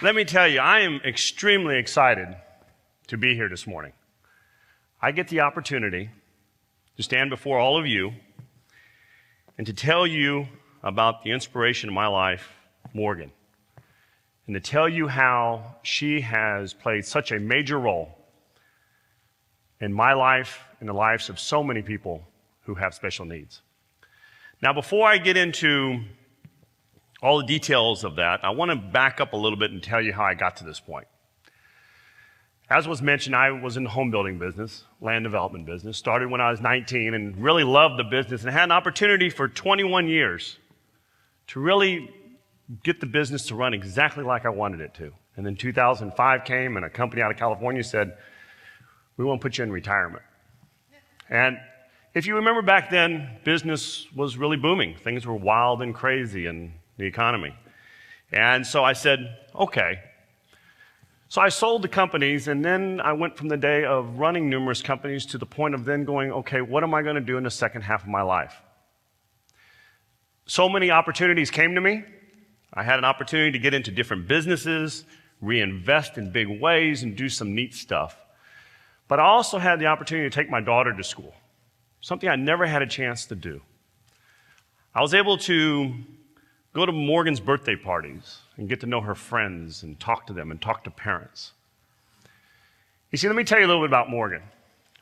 Let me tell you, I am extremely excited to be here this morning. I get the opportunity to stand before all of you and to tell you about the inspiration of my life, Morgan, and to tell you how she has played such a major role in my life and the lives of so many people who have special needs. Now, before I get into all the details of that, I want to back up a little bit and tell you how I got to this point. As was mentioned, I was in the home building business, land development business, started when I was 19 and really loved the business and had an opportunity for 21 years to really get the business to run exactly like I wanted it to. And then 2005 came and a company out of California said, we want to put you in retirement. And if you remember back then, business was really booming. Things were wild and crazy in the economy. And so I said, okay. So I sold the companies, and then I went from the day of running numerous companies to the point of then going, okay, what am I going to do in the second half of my life? So many opportunities came to me. I had an opportunity to get into different businesses, reinvest in big ways, and do some neat stuff. But I also had the opportunity to take my daughter to school, something I never had a chance to do. I was able to go to Morgan's birthday parties and get to know her friends and talk to them and talk to parents. You see, let me tell you a little bit about Morgan.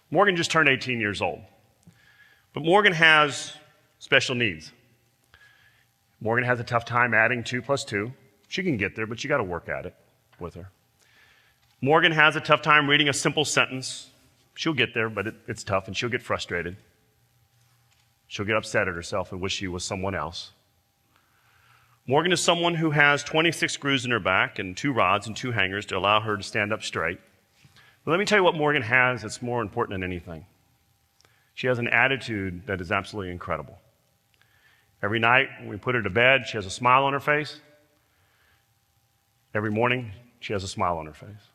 Morgan just turned 18 years old. But Morgan has special needs. Morgan has a tough time adding 2 plus 2. She can get there, but you got to work at it with her. Morgan has a tough time reading a simple sentence. She'll get there, but it's tough, and she'll get frustrated. She'll get upset at herself and wish she was someone else. Morgan is someone who has 26 screws in her back and 2 rods and 2 hangers to allow her to stand up straight. But let me tell you what Morgan has that's more important than anything. She has an attitude that is absolutely incredible. Every night when we put her to bed, she has a smile on her face. Every morning, she has a smile on her face.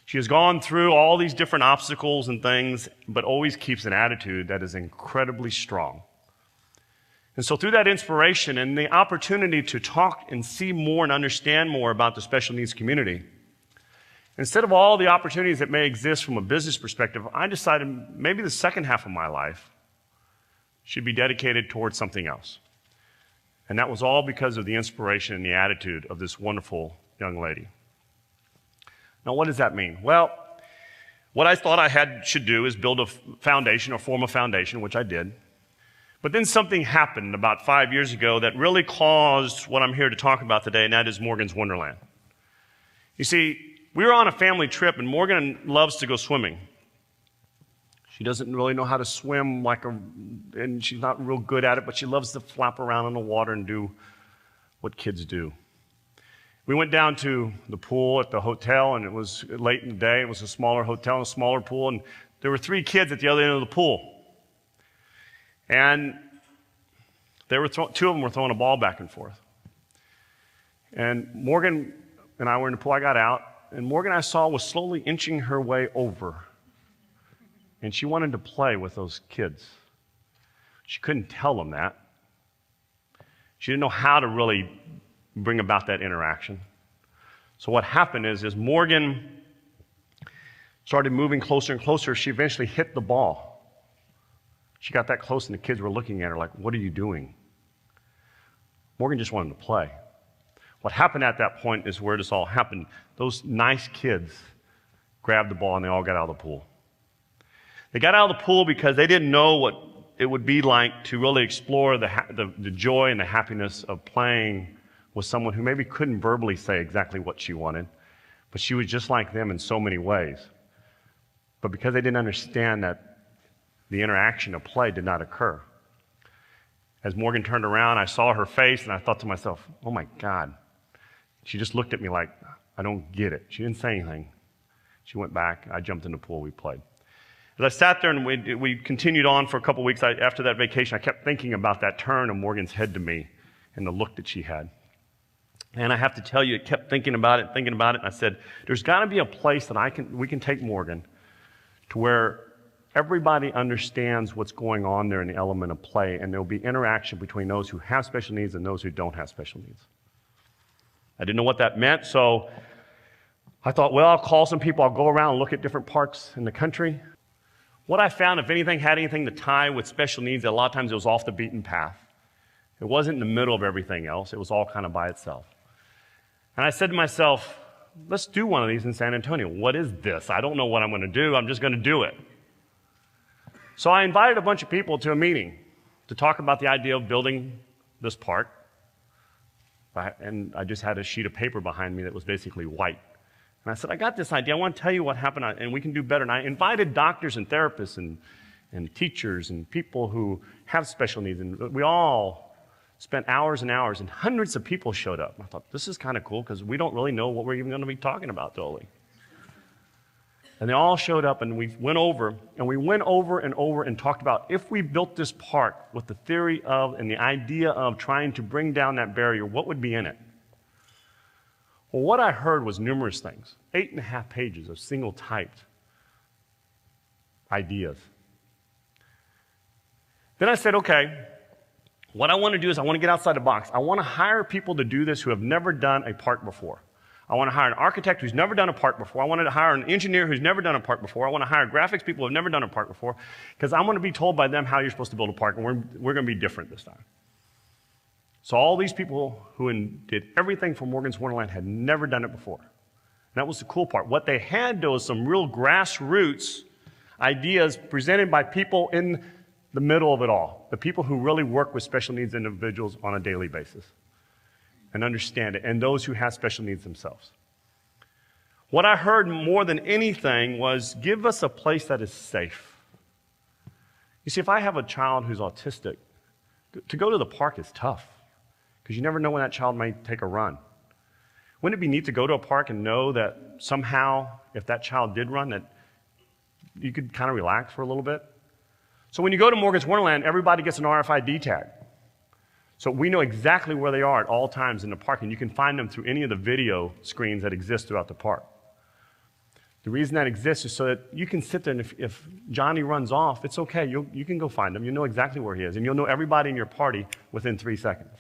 She has gone through all these different obstacles and things, but always keeps an attitude that is incredibly strong. And so through that inspiration and the opportunity to talk and see more and understand more about the special needs community, instead of all the opportunities that may exist from a business perspective, I decided maybe the second half of my life should be dedicated towards something else. And that was all because of the inspiration and the attitude of this wonderful young lady. Now, what does that mean? Well, what I thought I should do is build a foundation or form a foundation, which I did. But then something happened about 5 years ago that really caused what I'm here to talk about today, and that is Morgan's Wonderland. You see, we were on a family trip, and Morgan loves to go swimming. She doesn't really know how to swim and she's not real good at it, but she loves to flap around in the water and do what kids do. We went down to the pool at the hotel, and it was late in the day. It was a smaller hotel and a smaller pool, and there were 3 kids at the other end of the pool. And they were 2 of them were throwing a ball back and forth. And Morgan and I were in the pool. I got out, and Morgan, I saw, was slowly inching her way over. And she wanted to play with those kids. She couldn't tell them that. She didn't know how to really bring about that interaction. So what happened is Morgan started moving closer and closer. She eventually hit the ball. She got that close, and the kids were looking at her like, what are you doing? Morgan just wanted to play. What happened at that point is where this all happened. Those nice kids grabbed the ball, and they all got out of the pool. They got out of the pool because they didn't know what it would be like to really explore the joy and the happiness of playing with someone who maybe couldn't verbally say exactly what she wanted, but she was just like them in so many ways. But because they didn't understand that the interaction of play did not occur. As Morgan turned around, I saw her face, and I thought to myself, oh my God. She just looked at me like, I don't get it. She didn't say anything. She went back. I jumped in the pool. We played. As I sat there and we continued on for a couple weeks, after that vacation, I kept thinking about that turn of Morgan's head to me and the look that she had. And I have to tell you, I kept thinking about it, and I said, there's got to be a place that we can take Morgan to where everybody understands what's going on there in the element of play, and there'll be interaction between those who have special needs and those who don't have special needs. I didn't know what that meant, so I thought, well, I'll call some people, I'll go around and look at different parks in the country. What I found, if anything had anything to tie with special needs, a lot of times it was off the beaten path. It wasn't in the middle of everything else. It was all kind of by itself. And I said to myself, let's do one of these in San Antonio. What is this? I don't know what I'm going to do. I'm just going to do it. So I invited a bunch of people to a meeting to talk about the idea of building this park. And I just had a sheet of paper behind me that was basically white. And I said, I got this idea. I want to tell you what happened, and we can do better. And I invited doctors and therapists and teachers and people who have special needs. And we all spent hours and hours, and hundreds of people showed up. I thought, this is kind of cool, because we don't really know what we're even going to be talking about, totally. And they all showed up, and we went over and over and talked about if we built this park with the theory of and the idea of trying to bring down that barrier, what would be in it? Well, what I heard was numerous things, 8.5 pages of single-typed ideas. Then I said, okay, what I want to do is I want to get outside the box. I want to hire people to do this who have never done a park before. I want to hire an architect who's never done a park before. I want to hire an engineer who's never done a park before. I want to hire graphics people who have never done a park before, because I'm going to be told by them how you're supposed to build a park, and we're going to be different this time. So all these people who did everything for Morgan's Wonderland had never done it before. And that was the cool part. What they had, though, was some real grassroots ideas presented by people in the middle of it all, the people who really work with special needs individuals on a daily basis and understand it, and those who have special needs themselves. What I heard more than anything was, give us a place that is safe. You see, if I have a child who's autistic, to go to the park is tough, because you never know when that child might take a run. Wouldn't it be neat to go to a park and know that somehow, if that child did run, that you could kind of relax for a little bit? So when you go to Morgan's Wonderland, everybody gets an RFID tag. So we know exactly where they are at all times in the park, and you can find them through any of the video screens that exist throughout the park. The reason that exists is so that you can sit there, and if Johnny runs off, it's okay. You can go find him. You know exactly where he is, and you'll know everybody in your party within 3 seconds.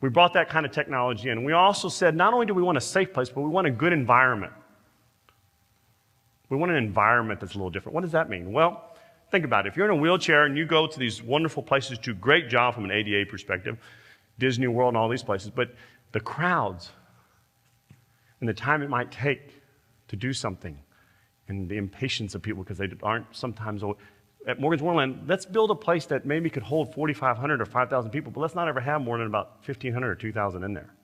We brought that kind of technology in. We also said, not only do we want a safe place, but we want a good environment. We want an environment that's a little different. What does that mean? Well, think about it. If you're in a wheelchair and you go to these wonderful places, do a great job from an ADA perspective, Disney World and all these places, but the crowds and the time it might take to do something and the impatience of people because they aren't sometimes. At Morgan's Wonderland, let's build a place that maybe could hold 4,500 or 5,000 people, but let's not ever have more than about 1,500 or 2,000 in there.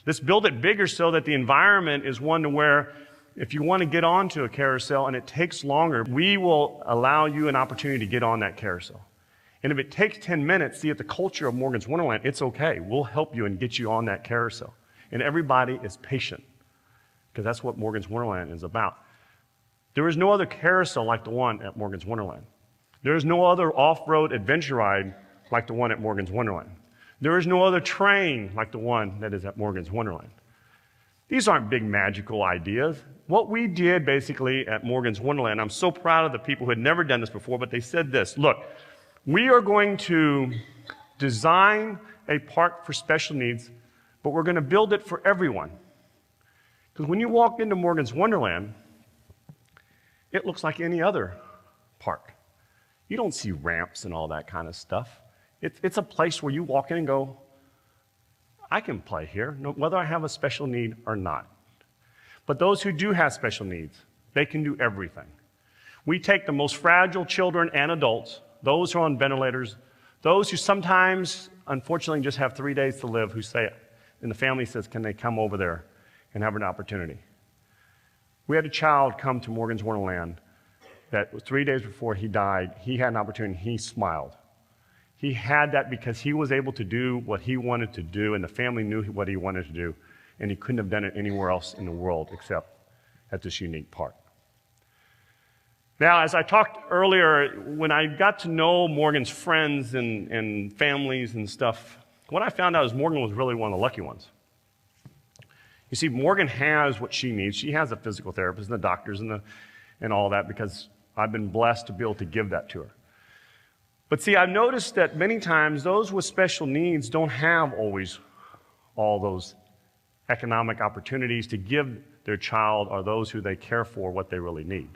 Let's build it bigger so that the environment is one to where if you want to get onto a carousel and it takes longer, we will allow you an opportunity to get on that carousel. And if it takes 10 minutes, see, at the culture of Morgan's Wonderland, it's okay. We'll help you and get you on that carousel. And everybody is patient, because that's what Morgan's Wonderland is about. There is no other carousel like the one at Morgan's Wonderland. There is no other off-road adventure ride like the one at Morgan's Wonderland. There is no other train like the one that is at Morgan's Wonderland. These aren't big magical ideas. What we did basically at Morgan's Wonderland, I'm so proud of the people who had never done this before, but they said this: look, we are going to design a park for special needs, but we're going to build it for everyone. Because when you walk into Morgan's Wonderland, it looks like any other park. You don't see ramps and all that kind of stuff. It's a place where you walk in and go, I can play here, whether I have a special need or not. But those who do have special needs, they can do everything. We take the most fragile children and adults, those who are on ventilators, those who sometimes, unfortunately, just have 3 days to live, who say it, and the family says, can they come over there and have an opportunity? We had a child come to Morgan's Wonderland that 3 days before he died, he had an opportunity, he smiled. He had that because he was able to do what he wanted to do, and the family knew what he wanted to do, and he couldn't have done it anywhere else in the world except at this unique park. Now, as I talked earlier, when I got to know Morgan's friends and families and stuff, what I found out is Morgan was really one of the lucky ones. You see, Morgan has what she needs. She has a physical therapist and the doctors and all that, because I've been blessed to be able to give that to her. But see, I've noticed that many times those with special needs don't have always all those economic opportunities to give their child or those who they care for what they really need.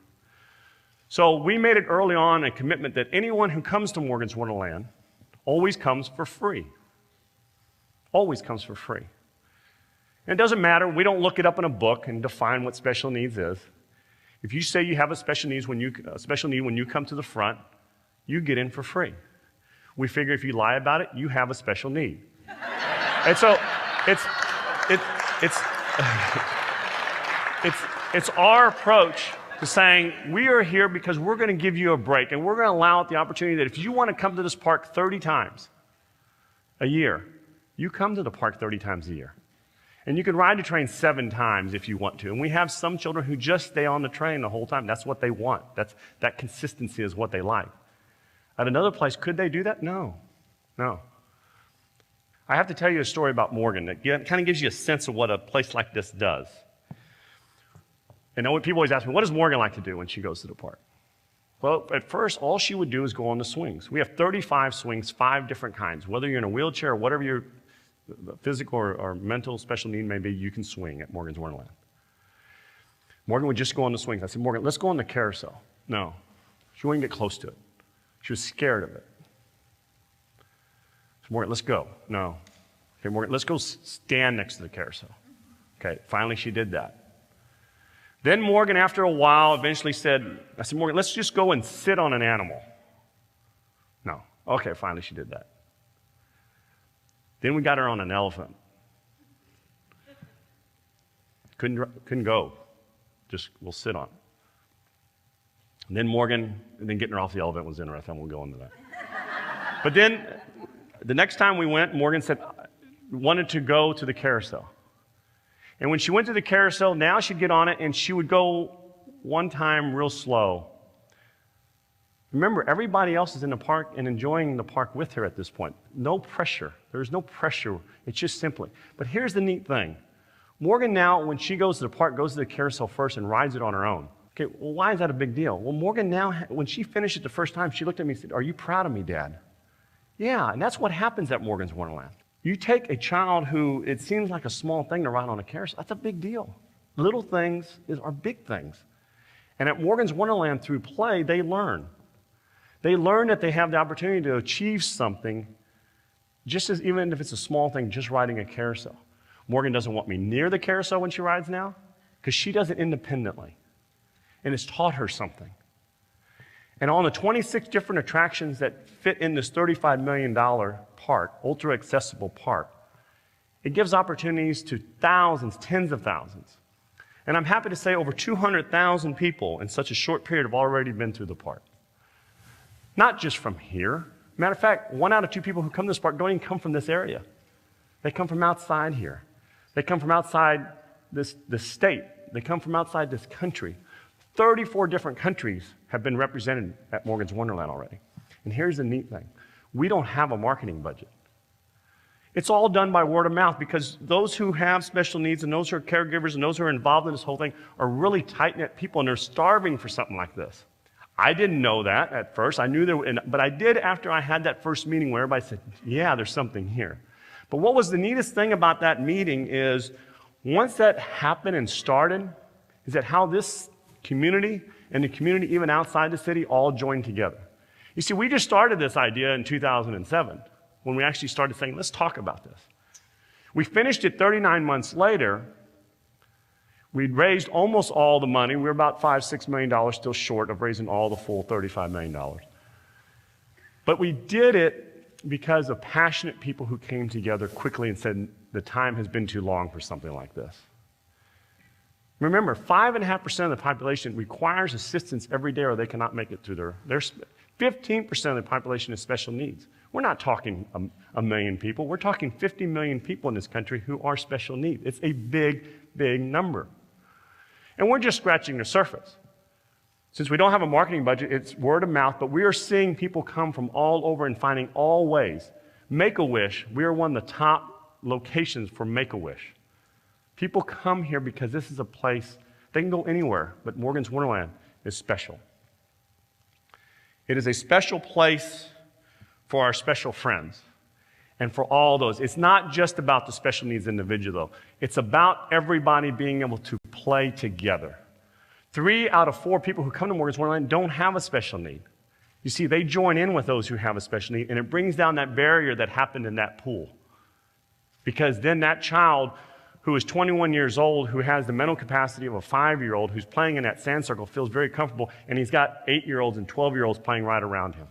So we made it early on a commitment that anyone who comes to Morgan's Wonderland always comes for free. Always comes for free. And it doesn't matter, we don't look it up in a book and define what special needs is. If you say you have a special need when you come to the front, you get in for free. We figure if you lie about it, you have a special need. And so it's our approach to saying we are here because we're going to give you a break, and we're going to allow it the opportunity that if you want to come to this park 30 times a year, you come to the park 30 times a year. And you can ride the train 7 times if you want to. And we have some children who just stay on the train the whole time. That's what they want. That consistency is what they like. At another place, could they do that? No. No. I have to tell you a story about Morgan that kind of gives you a sense of what a place like this does. And people always ask me, what does Morgan like to do when she goes to the park? Well, at first, all she would do is go on the swings. We have 35 swings, 5 different kinds. Whether you're in a wheelchair or whatever your physical or mental special need may be, you can swing at Morgan's Wonderland. Morgan would just go on the swings. I said, Morgan, let's go on the carousel. No. She wouldn't get close to it. She was scared of it. So Morgan, let's go. No. Okay, Morgan, let's go stand next to the carousel. Okay, finally she did that. Then Morgan, after a while, eventually said, I said, Morgan, let's just go and sit on an animal. No. Okay, finally she did that. Then we got her on an elephant. Couldn't go. Just, we'll sit on it. And then getting her off the elephant was interesting. We'll go into that. But then, the next time we went, Morgan said, wanted to go to the carousel. And when she went to the carousel, now she'd get on it and she would go one time real slow. Remember, everybody else is in the park and enjoying the park with her at this point. No pressure. There's no pressure. It's just simply. But here's the neat thing. Morgan now, when she goes to the park, goes to the carousel first and rides it on her own. Okay, well, why is that a big deal? Well, Morgan now, when she finished it the first time, she looked at me and said, are you proud of me, Dad? Yeah, and that's what happens at Morgan's Wonderland. You take a child who, it seems like a small thing to ride on a carousel, that's a big deal. Little things are big things. And at Morgan's Wonderland, through play, they learn. They learn that they have the opportunity to achieve something, just as even if it's a small thing, just riding a carousel. Morgan doesn't want me near the carousel when she rides now, because she does it independently. And it's taught her something. And on the 26 different attractions that fit in this $35 million park, ultra-accessible park, it gives opportunities to thousands, tens of thousands. And I'm happy to say over 200,000 people in such a short period have already been through the park. Not just from here. Matter of fact, 1 out of 2 people who come to this park don't even come from this area. They come from outside here. They come from outside this state. They come from outside this country. 34 different countries have been represented at Morgan's Wonderland already. And here's the neat thing. We don't have a marketing budget. It's all done by word of mouth because those who have special needs and those who are caregivers and those who are involved in this whole thing are really tight-knit people and they're starving for something like this. I didn't know that at first. I knew there, but I did after I had that first meeting where everybody said, yeah, there's something here. But what was the neatest thing about that meeting is once that happened and started, is that how this community and the community even outside the city all joined together. You see, we just started this idea in 2007 when we actually started saying, let's talk about this. We finished it 39 months later. We'd raised almost all the money. We were about $5-6 million still short of raising all the full $35 million. But we did it because of passionate people who came together quickly and said, the time has been too long for something like this. Remember, 5.5% of the population requires assistance every day or they cannot make it through their 15% of the population has special needs. We're not talking a million people. We're talking 50 million people in this country who are special needs. It's a big, big number. And we're just scratching the surface. Since we don't have a marketing budget, it's word of mouth, but we are seeing people come from all over and finding all ways. Make-A-Wish, we are one of the top locations for Make-A-Wish. People come here because this is a place, they can go anywhere, but Morgan's Wonderland is special. It is a special place for our special friends. And for all those, it's not just about the special needs individual, though. It's about everybody being able to play together. 3 out of 4 people who come to Morgan's Wonderland don't have a special need. You see, they join in with those who have a special need, and it brings down that barrier that happened in that pool. Because then that child who is 21 years old, who has the mental capacity of a 5-year-old, who's playing in that sand circle, feels very comfortable, and he's got 8-year-olds and 12-year-olds playing right around him.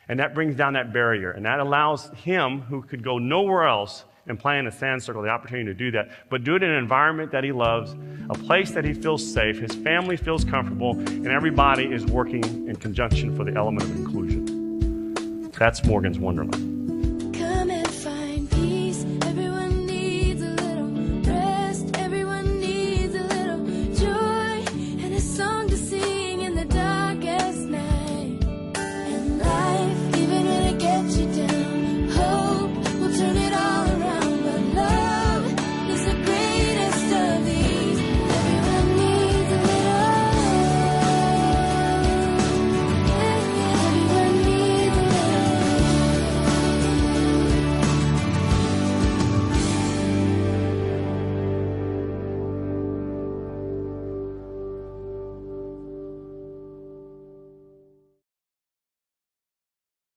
And that brings down that barrier, and that allows him, who could go nowhere else and play in a sand circle, the opportunity to do that, but do it in an environment that he loves, a place that he feels safe, his family feels comfortable, and everybody is working in conjunction for the element of inclusion. That's Morgan's Wonderland.